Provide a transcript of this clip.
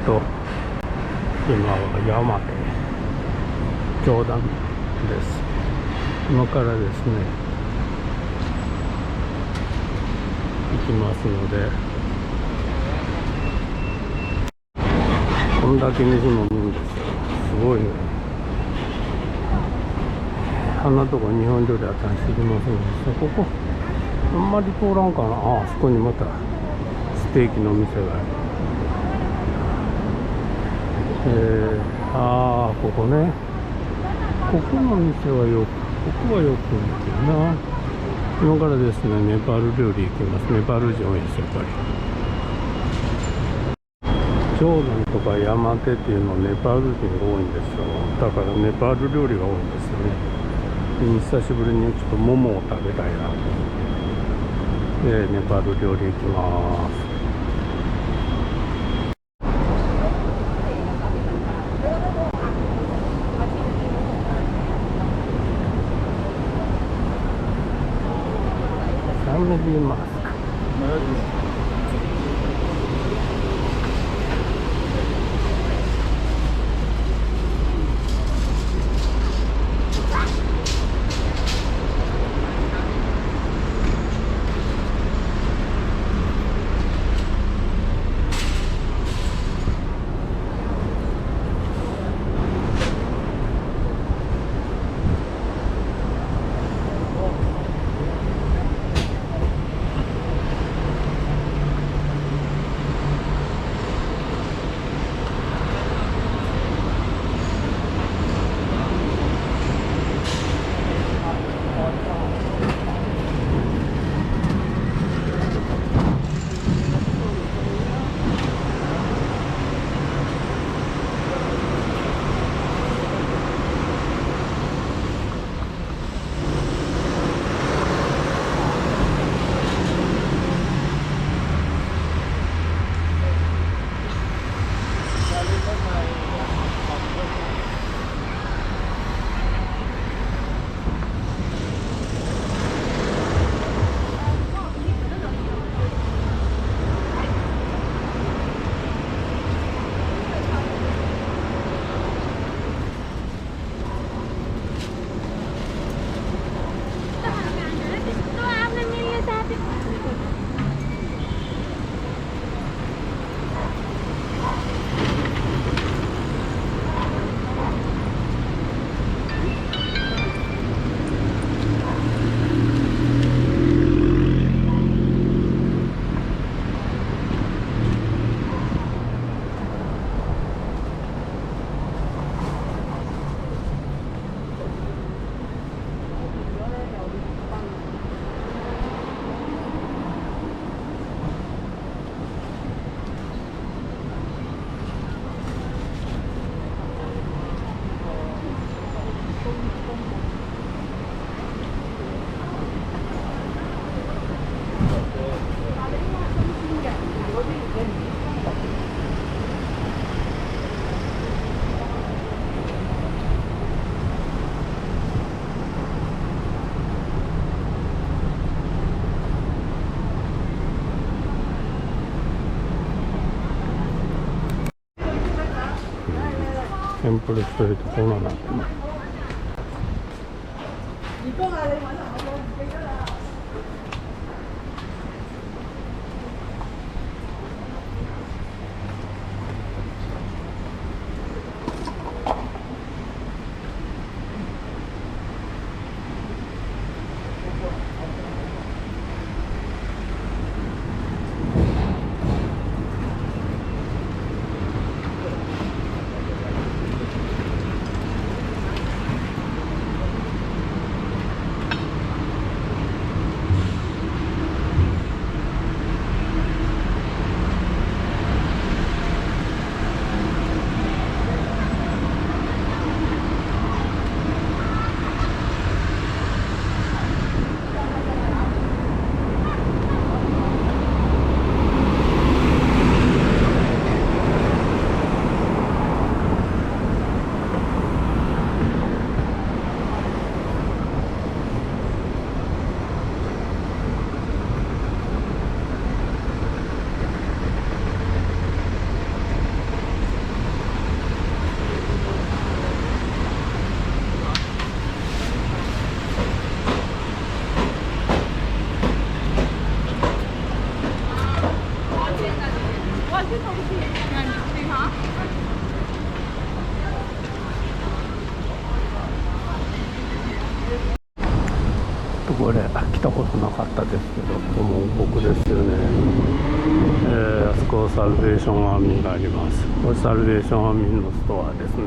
今は山で冗談です。今からですね行きますので、こんだけ水飲むんですよ。すごいね。あんなとこ日本料理あったりしてきませんでした。ここあんまり通らんかな。あそこにまたステーキのお店がある。ここね。ここの店はここはよく見てるな。今からですね、ネパール料理行きます。ネパール人多いです、やっぱり。ジョーダンとか山手っていうのはネパール人が多いんですよ。だからネパール料理が多いんですよね。久しぶりにちょっとモモを食べたいなと思って、ネパール料理行きます。Family mask.テンプルストリートこんなになってます。これ来たことなかったですけど、ここも王国ですよね。あそこサルベーションアーミーがあります。これサルベーションアーミーのストアですね。